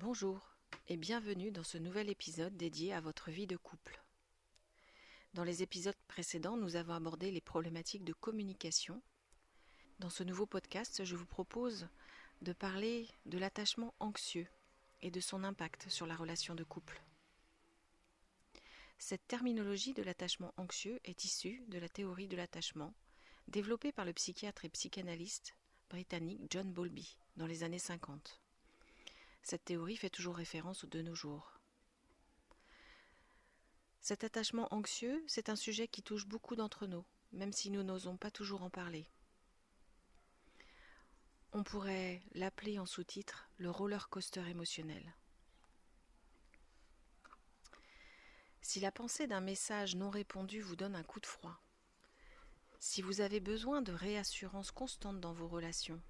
Bonjour et bienvenue dans ce nouvel épisode dédié à votre vie de couple. Dans les épisodes précédents, nous avons abordé les problématiques de communication. Dans ce nouveau podcast, je vous propose de parler de l'attachement anxieux et de son impact sur la relation de couple. Cette terminologie de l'attachement anxieux est issue de la théorie de l'attachement développée par le psychiatre et psychanalyste britannique John Bowlby dans les années 50. Cette théorie fait toujours référence de nos jours. Cet attachement anxieux, c'est un sujet qui touche beaucoup d'entre nous, même si nous n'osons pas toujours en parler. On pourrait l'appeler en sous-titre le roller coaster émotionnel. Si la pensée d'un message non répondu vous donne un coup de froid, si vous avez besoin de réassurance constante dans vos relations,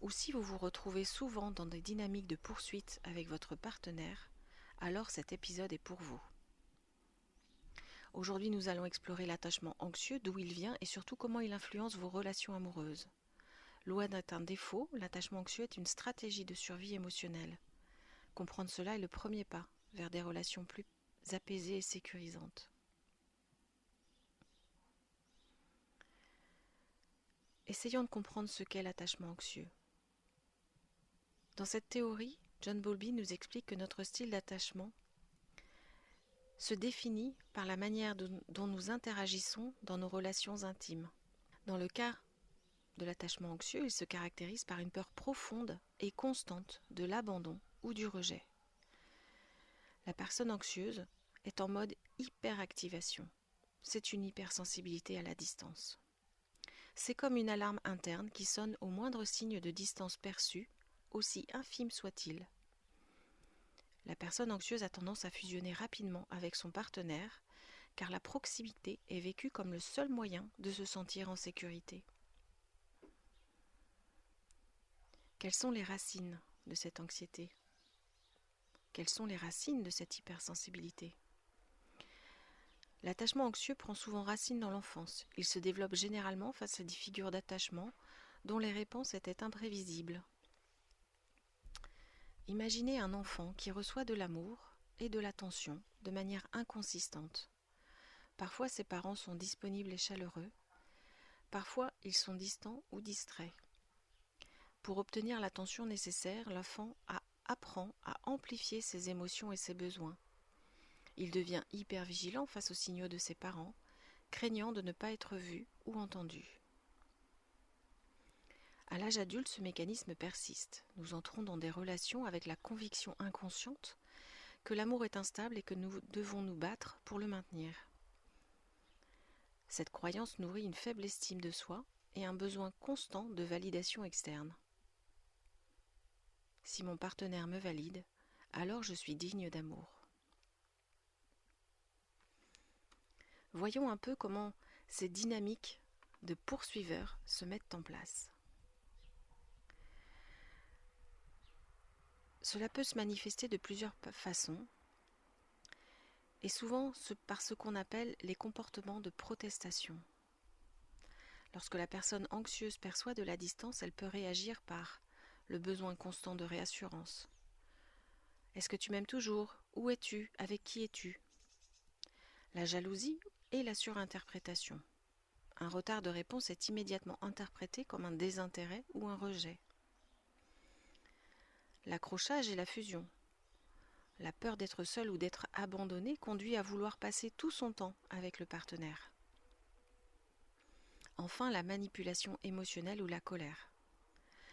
ou si vous vous retrouvez souvent dans des dynamiques de poursuite avec votre partenaire, alors cet épisode est pour vous. Aujourd'hui, nous allons explorer l'attachement anxieux, d'où il vient et surtout comment il influence vos relations amoureuses. Loin d'être un défaut, l'attachement anxieux est une stratégie de survie émotionnelle. Comprendre cela est le premier pas vers des relations plus apaisées et sécurisantes. Essayons de comprendre ce qu'est l'attachement anxieux. Dans cette théorie, John Bowlby nous explique que notre style d'attachement se définit par la manière dont nous interagissons dans nos relations intimes. Dans le cas de l'attachement anxieux, il se caractérise par une peur profonde et constante de l'abandon ou du rejet. La personne anxieuse est en mode hyperactivation. C'est une hypersensibilité à la distance. C'est comme une alarme interne qui sonne au moindre signe de distance perçue, aussi infime soit-il. La personne anxieuse a tendance à fusionner rapidement avec son partenaire, car la proximité est vécue comme le seul moyen de se sentir en sécurité. Quelles sont les racines de cette anxiété ? Quelles sont les racines de cette hypersensibilité ? L'attachement anxieux prend souvent racine dans l'enfance. Il se développe généralement face à des figures d'attachement dont les réponses étaient imprévisibles. Imaginez un enfant qui reçoit de l'amour et de l'attention de manière inconsistante. Parfois ses parents sont disponibles et chaleureux, parfois ils sont distants ou distraits. Pour obtenir l'attention nécessaire, l'enfant apprend à amplifier ses émotions et ses besoins. Il devient hyper vigilant face aux signaux de ses parents, craignant de ne pas être vu ou entendu. À l'âge adulte, ce mécanisme persiste. Nous entrons dans des relations avec la conviction inconsciente que l'amour est instable et que nous devons nous battre pour le maintenir. Cette croyance nourrit une faible estime de soi et un besoin constant de validation externe. Si mon partenaire me valide, alors je suis digne d'amour. Voyons un peu comment ces dynamiques de poursuiveurs se mettent en place. Cela peut se manifester de plusieurs façons et souvent par ce qu'on appelle les comportements de protestation. Lorsque la personne anxieuse perçoit de la distance, elle peut réagir par le besoin constant de réassurance. Est-ce que tu m'aimes toujours ? Où es-tu ? Avec qui es-tu ? La jalousie et la surinterprétation. Un retard de réponse est immédiatement interprété comme un désintérêt ou un rejet. L'accrochage et la fusion. La peur d'être seul ou d'être abandonné conduit à vouloir passer tout son temps avec le partenaire. Enfin, la manipulation émotionnelle ou la colère.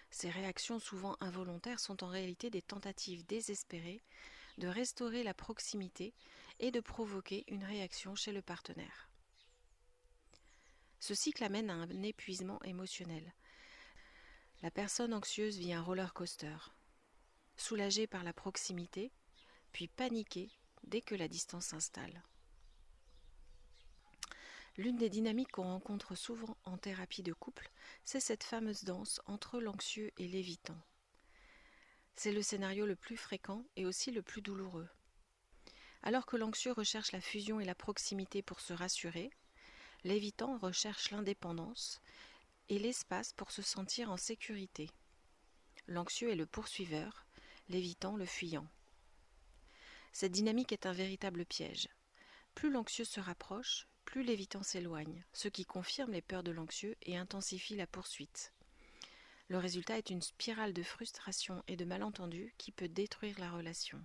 Ces réactions souvent involontaires sont en réalité des tentatives désespérées de restaurer la proximité et de provoquer une réaction chez le partenaire. Ce cycle amène à un épuisement émotionnel. La personne anxieuse vit un roller coaster, soulagée par la proximité, puis paniquée dès que la distance s'installe. L'une des dynamiques qu'on rencontre souvent en thérapie de couple, c'est cette fameuse danse entre l'anxieux et l'évitant. C'est le scénario le plus fréquent et aussi le plus douloureux. Alors que l'anxieux recherche la fusion et la proximité pour se rassurer, l'évitant recherche l'indépendance et l'espace pour se sentir en sécurité. L'anxieux est le poursuiveur, l'évitant, le fuyant. Cette dynamique est un véritable piège. Plus l'anxieux se rapproche, plus l'évitant s'éloigne, ce qui confirme les peurs de l'anxieux et intensifie la poursuite. Le résultat est une spirale de frustration et de malentendus qui peut détruire la relation.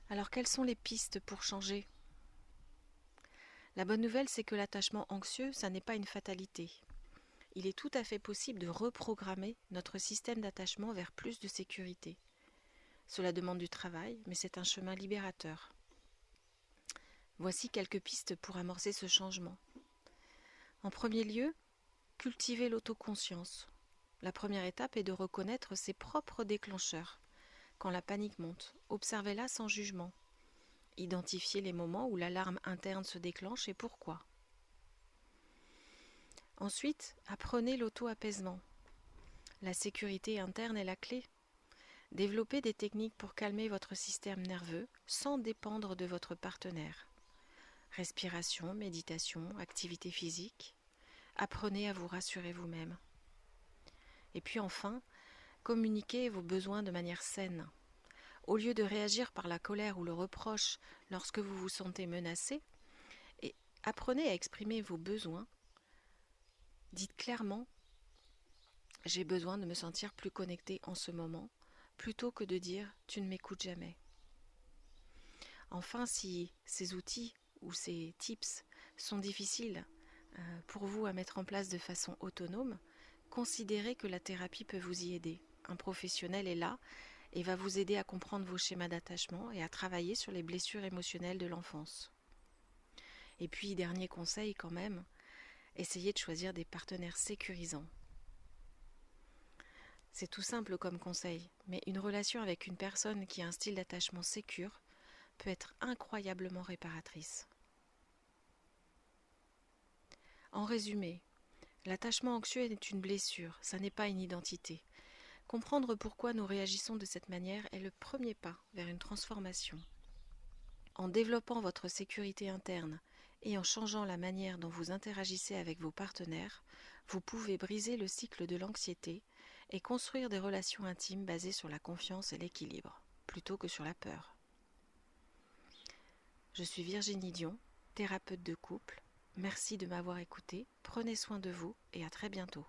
Alors quelles sont les pistes pour changer ? La bonne nouvelle, c'est que l'attachement anxieux, ça n'est pas une fatalité. Il est tout à fait possible de reprogrammer notre système d'attachement vers plus de sécurité. Cela demande du travail, mais c'est un chemin libérateur. Voici quelques pistes pour amorcer ce changement. En premier lieu, cultiver l'autoconscience. La première étape est de reconnaître ses propres déclencheurs. Quand la panique monte, observez-la sans jugement. Identifiez les moments où l'alarme interne se déclenche et pourquoi. Ensuite, apprenez l'auto-apaisement. La sécurité interne est la clé. Développez des techniques pour calmer votre système nerveux sans dépendre de votre partenaire. Respiration, méditation, activité physique. Apprenez à vous rassurer vous-même. Et puis enfin, communiquez vos besoins de manière saine. Au lieu de réagir par la colère ou le reproche lorsque vous vous sentez menacé, et apprenez à exprimer vos besoins. Dites clairement « J'ai besoin de me sentir plus connecté en ce moment », plutôt que de dire « Tu ne m'écoutes jamais ». Enfin, si ces outils ou ces tips sont difficiles pour vous à mettre en place de façon autonome, considérez que la thérapie peut vous y aider. Un professionnel est là et va vous aider à comprendre vos schémas d'attachement et à travailler sur les blessures émotionnelles de l'enfance. Et puis, dernier conseil quand même, essayez de choisir des partenaires sécurisants. C'est tout simple comme conseil, mais une relation avec une personne qui a un style d'attachement sécure peut être incroyablement réparatrice. En résumé, l'attachement anxieux est une blessure, ça n'est pas une identité. Comprendre pourquoi nous réagissons de cette manière est le premier pas vers une transformation. En développant votre sécurité interne et en changeant la manière dont vous interagissez avec vos partenaires, vous pouvez briser le cycle de l'anxiété et construire des relations intimes basées sur la confiance et l'équilibre, plutôt que sur la peur. Je suis Virginie Dion, thérapeute de couple. Merci de m'avoir écouté, prenez soin de vous et à très bientôt.